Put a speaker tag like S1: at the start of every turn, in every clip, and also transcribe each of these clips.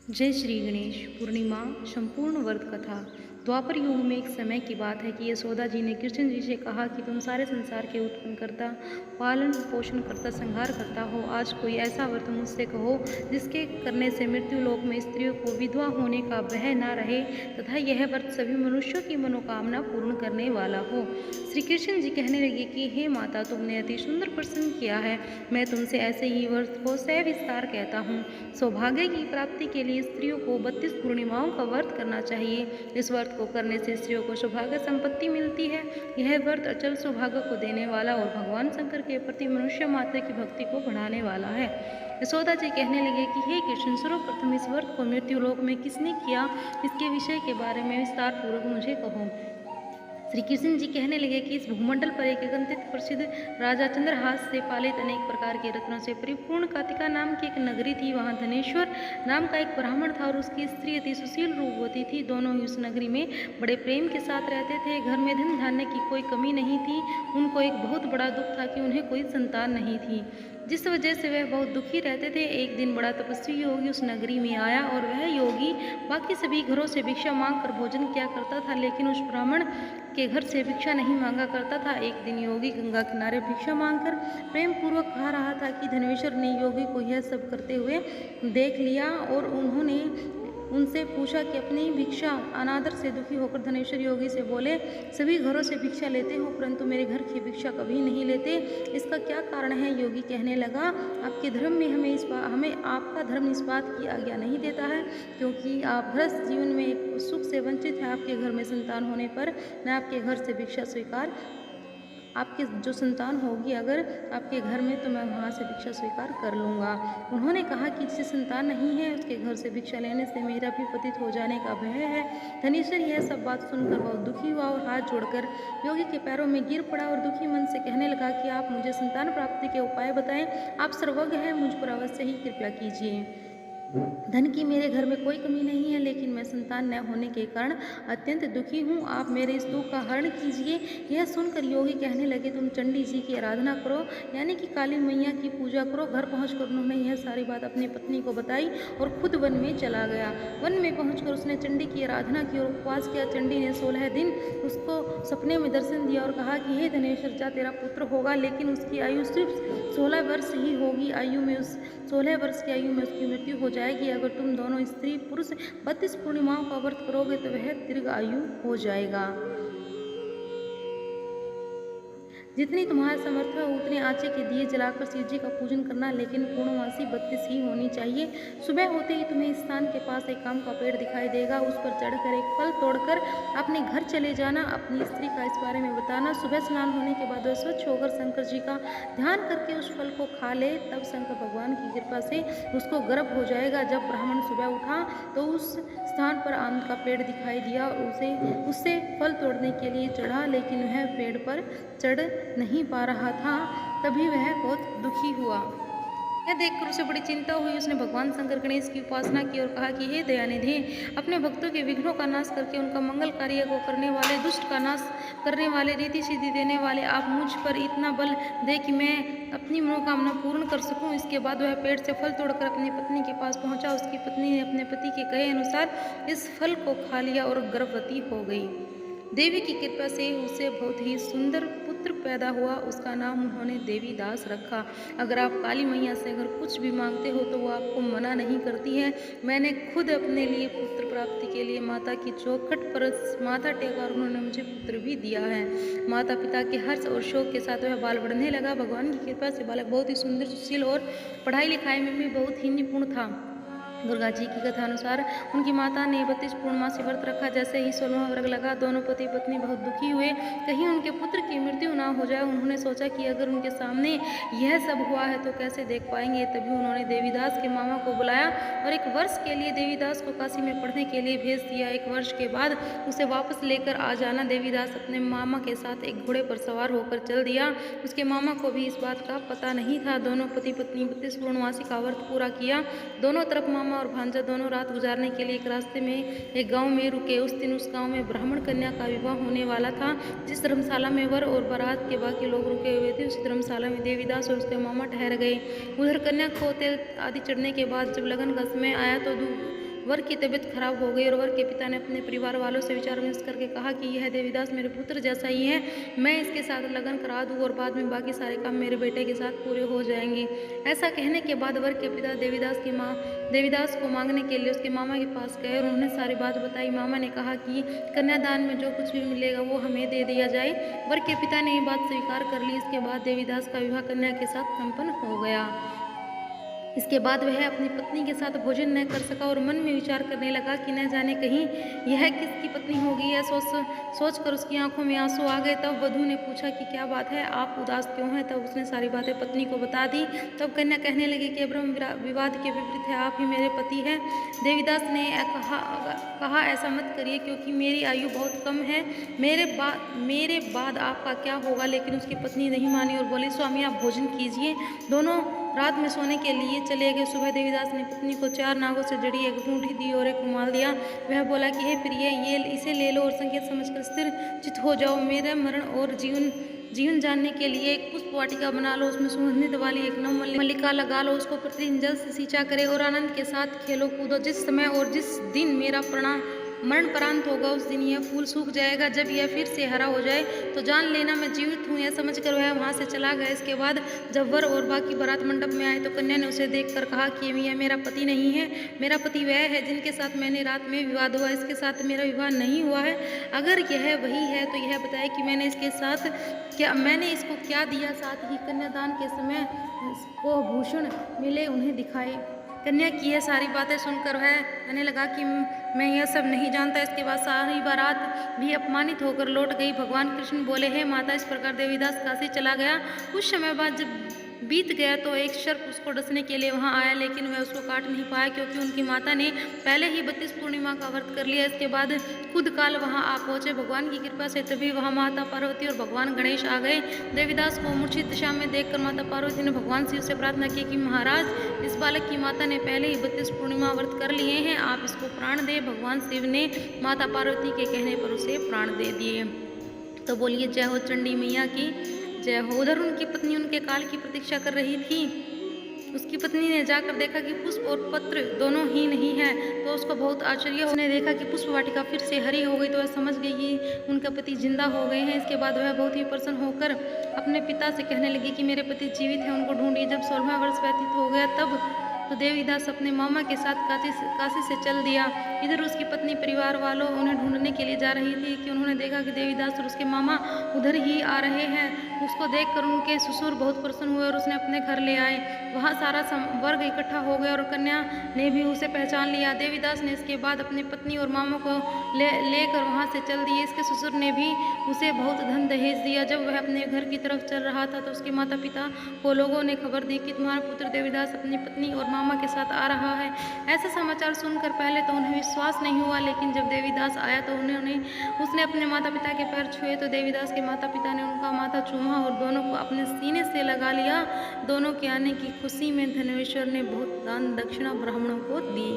S1: जय श्री गणेश। पूर्णिमा संपूर्ण व्रत कथा। द्वापर युग में एक समय की बात है कि यशोदा जी ने कृष्ण जी से कहा कि तुम सारे संसार के उत्पन्न करता, पालन पोषण करता, संहार करता हो। आज कोई ऐसा व्रत मुझसे कहो जिसके करने से मृत्यु लोक में स्त्रियों को विधवा होने का भय न रहे तथा यह व्रत सभी मनुष्यों की मनोकामना पूर्ण करने वाला हो। श्री कृष्ण जी कहने लगे कि हे माता, तुमने अति सुंदर प्रश्न किया है। मैं तुमसे ऐसे ही व्रत को सविस्तार कहता हूँ। सौभाग्य की प्राप्ति के लिए स्त्रियों को 32 पूर्णिमाओं का व्रत करना चाहिए। इस व्रत को करने से स्त्रियों को सौभाग्य संपत्ति मिलती है। यह व्रत अचल सौभाग्य को देने वाला और भगवान शंकर के प्रति मनुष्य मात्र की भक्ति को बढ़ाने वाला है। यशोदा जी कहने लगे कि हे कृष्ण, सर्वप्रथम इस व्रत को मृत्यु लोक में किसने किया, इसके विषय के बारे में विस्तार पूर्वक मुझे कहो। श्री कृष्ण जी कहने लगे कि इस भूमंडल पर एक अगणित प्रसिद्ध राजा चंद्रहास से पालित अनेक प्रकार के रत्नों से परिपूर्ण कातिका नाम की एक नगरी थी। वहां धनेश्वर नाम का एक ब्राह्मण था और उसकी स्त्री अति सुशील रूपवती थी। दोनों ही उस नगरी में बड़े प्रेम के साथ रहते थे। घर में धन धान्य की कोई कमी नहीं थी। उनको एक बहुत बड़ा दुख था कि उन्हें कोई संतान नहीं थी, जिस वजह से वह बहुत दुखी रहते थे। एक दिन बड़ा तपस्वी योगी उस नगरी में आया और वह योगी बाकी सभी घरों से भिक्षा मांग कर भोजन किया करता था, लेकिन उस ब्राह्मण के घर से भिक्षा नहीं मांगा करता था। एक दिन योगी गंगा किनारे भिक्षा मांगकर प्रेम पूर्वक खा रहा था कि धनेश्वर ने योगी को यह सब करते हुए देख लिया और उन्होंने उनसे पूछा कि अपनी भिक्षा अनादर से दुखी होकर धनेश्वर योगी से बोले, सभी घरों से भिक्षा लेते हो परंतु मेरे घर की भिक्षा कभी नहीं लेते, इसका क्या कारण है। योगी कहने लगा, आपके धर्म में हमें आपका धर्म इस बात की आज्ञा नहीं देता है, क्योंकि आप गृहस्थ जीवन में एक सुख से वंचित है। आपके घर में संतान होने पर मैं आपके घर से भिक्षा स्वीकार आपके जो संतान होगी अगर आपके घर में, तो मैं वहाँ से भिक्षा स्वीकार कर लूँगा। उन्होंने कहा कि जिसे संतान नहीं है उसके घर से भिक्षा लेने से मेरा भी पतित हो जाने का भय है। धनेश्वर यह सब बात सुनकर बहुत दुखी हुआ और हाथ जोड़कर योगी के पैरों में गिर पड़ा और दुखी मन से कहने लगा कि आप मुझे संतान प्राप्ति के उपाय बताएं। आप सर्वज्ञ हैं, मुझ पर अवश्य ही कृपा कीजिए। धन की मेरे घर में कोई कमी नहीं है, लेकिन मैं संतान न होने के कारण अत्यंत दुखी हूँ। आप मेरे इस दुख का हरण कीजिए। यह सुनकर योगी कहने लगे, तुम चंडी जी की आराधना करो, यानी कि काली मैया की पूजा करो। घर पहुंचकर उन्होंने यह सारी बात अपनी पत्नी को बताई और खुद वन में चला गया। वन में पहुंचकर उसने चंडी की आराधना की और उपवास किया। चंडी ने 16 दिन उसको सपने में दर्शन दिया और कहा कि हे धनेश्वर, जा तेरा पुत्र होगा, लेकिन उसकी आयु सिर्फ 16 वर्ष ही होगी। 16 वर्ष की आयु में उसकी मृत्यु हो जाएगी। अगर तुम दोनों स्त्री पुरुष 32 पूर्णिमाओं का व्रत करोगे तो वह दीर्घ आयु हो जाएगा। जितनी तुम्हारा समर्थ है उतने आँचे के दिए जलाकर शिव जी का पूजन करना, लेकिन पूर्णमासी 32 ही होनी चाहिए। सुबह होते ही तुम्हें इस स्थान के पास एक आम का पेड़ दिखाई देगा, उस पर चढ़कर एक फल तोड़कर अपने घर चले जाना। अपनी स्त्री का इस बारे में बताना। सुबह स्नान होने के बाद वह स्वच्छ होकर शंकर जी का ध्यान करके उस फल को खा ले, तब शंकर भगवान की कृपा से उसको गर्भ हो जाएगा। जब ब्राह्मण सुबह उठा तो उस स्थान पर आम का पेड़ दिखाई दिया और उससे फल तोड़ने के लिए चढ़ा, लेकिन वह पेड़ पर चढ़ नहीं पा रहा था। तभी वह बहुत दुखी हुआ। यह देखकर उसे बड़ी चिंता हुई। उसने भगवान शंकर गणेश की उपासना की और कहा कि हे दयानिधि, अपने भक्तों के विघ्नों का नाश करके उनका मंगल कार्य को करने वाले, दुष्ट का नाश करने वाले, रीति सिद्धि देने वाले, आप मुझ पर इतना बल दे कि मैं अपनी मनोकामना पूर्ण कर सकूं। इसके बाद वह पेड़ से फल तोड़कर अपनी पत्नी के पास पहुंचा। उसकी पत्नी ने अपने पति के कहे अनुसार इस फल को खा लिया और गर्भवती हो गई। देवी की कृपा से उसे बहुत ही सुंदर पुत्र पैदा हुआ। उसका नाम उन्होंने देवीदास रखा। अगर आप काली मैया से अगर कुछ भी मांगते हो तो वो आपको मना नहीं करती है। मैंने खुद अपने लिए पुत्र प्राप्ति के लिए माता की चौखट पर माथा टेका और उन्होंने मुझे पुत्र भी दिया है। माता पिता के हर्ष और शोक के साथ वह बाल बढ़ने लगा। भगवान की कृपा से बालक बहुत ही सुंदर, सुशील और पढ़ाई लिखाई में भी बहुत ही निपुण था। दुर्गा जी की कथा अनुसार उनकी माता ने 32 पूर्णमासी व्रत रखा। जैसे ही 16वां वर्ग लगा, दोनों पति पत्नी बहुत दुखी हुए, कहीं उनके पुत्र की मृत्यु ना हो जाए। उन्होंने सोचा कि अगर उनके सामने यह सब हुआ है तो कैसे देख पाएंगे। तभी उन्होंने देवीदास के मामा को बुलाया और 1 वर्ष के लिए देवीदास को काशी में पढ़ने के लिए भेज दिया। 1 वर्ष के बाद उसे वापस लेकर आ जाना। देवीदास अपने मामा के साथ एक घोड़े पर सवार होकर चल दिया। उसके मामा को भी इस बात का पता नहीं था। दोनों पति पत्नी 32 पूर्णमासी का व्रत पूरा किया। दोनों तरफ मामा और भांजा दोनों रात गुजारने के लिए एक रास्ते में एक गांव में रुके। उस दिन उस गांव में ब्राह्मण कन्या का विवाह होने वाला था। जिस धर्मशाला में वर और बारात के बाकी लोग रुके हुए थे, उस धर्मशाला में देवीदास और उसके मामा ठहर गए। उधर कन्या को तेल आदि चढ़ने के बाद जब लगन का समय आया तो वर की तबीयत खराब हो गई और वर के पिता ने अपने परिवार वालों से विचार विमर्श करके कहा कि यह देवीदास मेरे पुत्र जैसा ही है, मैं इसके साथ लगन करा दूँ और बाद में बाकी सारे काम मेरे बेटे के साथ पूरे हो जाएंगे। ऐसा कहने के बाद वर के पिता देवीदास को मांगने के लिए उसके मामा के पास गए और उन्होंने सारी बात बताई। मामा ने कहा कि कन्यादान में जो कुछ भी मिलेगा वो हमें दे दिया जाए। वर के पिता ने ये बात स्वीकार कर ली। इसके बाद देवीदास का विवाह कन्या के साथ संपन्न हो गया। इसके बाद वह अपनी पत्नी के साथ भोजन न कर सका और मन में विचार करने लगा कि न जाने कहीं यह किसकी पत्नी होगी। यह सोचकर उसकी आंखों में आंसू आ गए। तब वधू ने पूछा कि क्या बात है, आप उदास क्यों हैं। तब उसने सारी बातें पत्नी को बता दी। तब कन्या कहने लगी कि ब्रह्म विवाद के विपरीत है, आप ही मेरे पति हैं। देवीदास ने कहा ऐसा मत करिए, क्योंकि मेरी आयु बहुत कम है, मेरे बाद आपका क्या होगा। लेकिन उसकी पत्नी नहीं मानी और बोली, स्वामी आप भोजन कीजिए। दोनों रात में सोने के लिए चले गए। सुबह देवीदास ने पत्नी को 4 नागों से जड़ी एक अंगूठी दी और एक रुमाल दिया। वह बोला कि हे प्रिय, इसे ले लो और संकेत समझकर स्थिर चित्त हो जाओ। मेरे मरण और जीवन जानने के लिए एक पुष्प वाटिका बना लो, उसमें सुगंधित वाली एक नव मल्लिका लगा लो, उसको प्रतिदिन जल से सींचा करे और आनंद के साथ खेलो कूदो। जिस समय और जिस दिन मेरा मरण प्रांत होगा उस दिन यह फूल सूख जाएगा। जब यह फिर से हरा हो जाए तो जान लेना मैं जीवित हूँ। यह समझकर वह वहाँ से चला गया। इसके बाद जब वर और बाकी बारात मंडप में आए तो कन्या ने उसे देखकर कहा कि यह मेरा पति नहीं है, मेरा पति वह है जिनके साथ मैंने रात में विवाद हुआ, इसके साथ मेरा विवाह नहीं हुआ है। अगर यह वही है तो यह बताए कि मैंने इसको क्या दिया। साथ ही कन्यादान के समय को भूषण मिले उन्हें दिखाए। कन्या की यह सारी बातें सुनकर वह कहने लगा कि मैं यह सब नहीं जानता। इसके बाद सारी बारात भी अपमानित होकर लौट गई। भगवान कृष्ण बोले, हे माता, इस प्रकार देवीदास काशी चला गया। कुछ समय बाद जब बीत गया तो एक सर्प उसको डसने के लिए वहां आया, लेकिन वह उसको काट नहीं पाया, क्योंकि उनकी माता ने पहले ही 32 पूर्णिमा का व्रत कर लिया। इसके बाद खुद काल वहां आ पहुंचे। भगवान की कृपा से तभी वहां माता पार्वती और भगवान गणेश आ गए। देवीदास को मूर्छित दशा में देखकर माता पार्वती ने भगवान शिव से प्रार्थना की कि महाराज, इस बालक की माता ने पहले ही 32 पूर्णिमा व्रत कर लिए हैं, आप इसको प्राण दे। भगवान शिव ने माता पार्वती के कहने पर उसे प्राण दे दिए। तो बोलिए जय हो चंडी मैया की जय हो। उधर उनकी पत्नी उनके काल की प्रतीक्षा कर रही थी। उसकी पत्नी ने जाकर देखा कि पुष्प और पत्र दोनों ही नहीं है, तो उसको बहुत आश्चर्य। उसने देखा कि पुष्प वाटिका फिर से हरी हो गई, तो वह समझ गई कि उनका पति जिंदा हो गए हैं। इसके बाद वह बहुत ही प्रसन्न होकर अपने पिता से कहने लगी कि मेरे पति जीवित हैं, उनको ढूंढिए। जब 16वां वर्ष व्यतीत हो गया तब तो देवीदास अपने मामा के साथ काशी से चल दिया। इधर उसकी पत्नी परिवार वालों उन्हें ढूंढने के लिए जा रही थी कि उन्होंने देखा कि देवीदास और उसके मामा उधर ही आ रहे हैं। उसको देखकर उनके ससुर बहुत प्रसन्न हुए और उसने अपने घर ले आए। वहाँ सारा वर्ग इकट्ठा हो गया और कन्या ने भी उसे पहचान लिया। देवीदास ने इसके बाद अपनी पत्नी और मामा को लेकर वहाँ से चल दिए। इसके ससुर ने भी उसे बहुत धन दहेज दिया। जब वह अपने घर की तरफ चल रहा था तो उसके माता पिता को लोगों ने खबर दी कि तुम्हारा पुत्र देवीदास अपनी पत्नी और मामा के साथ आ रहा है। ऐसा समाचार सुनकर पहले तो उन्हें विश्वास नहीं हुआ, लेकिन जब देवीदास आया तो उसने अपने माता पिता के पैर छुए तो देवीदास के माता पिता ने उनका माथा चूमा और दोनों को अपने सीने से लगा लिया। दोनों के आने की खुशी में धनेश्वर ने बहुत दान दक्षिणा ब्राह्मणों को दी।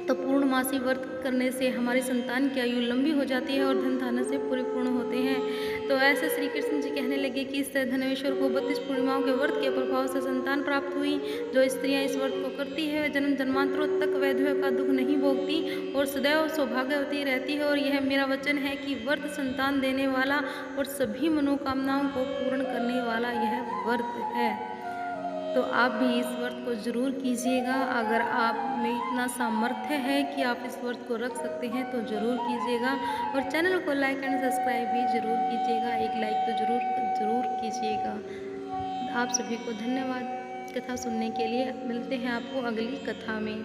S1: तो पूर्णमासी व्रत करने से हमारी संतान की आयु लंबी हो जाती है और धन धान्य से परिपूर्ण होते हैं। तो ऐसे श्री कृष्ण जी कहने लगे कि इस धनेश्वर को 32 पूर्णिमाओं के व्रत के प्रभाव से संतान प्राप्त हुई। जो स्त्रियां इस व्रत को करती है वे जन्म जन्मांतरों तक वैधव्य का दुख नहीं भोगती और सदैव सौभाग्यवती रहती है। और यह मेरा वचन है कि व्रत संतान देने वाला और सभी मनोकामनाओं को पूर्ण करने वाला यह व्रत है। तो आप भी इस व्रत को जरूर कीजिएगा। अगर आप में इतना सामर्थ्य है कि आप इस व्रत को रख सकते हैं तो ज़रूर कीजिएगा। और चैनल को लाइक एंड सब्सक्राइब भी ज़रूर कीजिएगा। एक लाइक तो ज़रूर कीजिएगा। आप सभी को धन्यवाद कथा सुनने के लिए। मिलते हैं आपको अगली कथा में।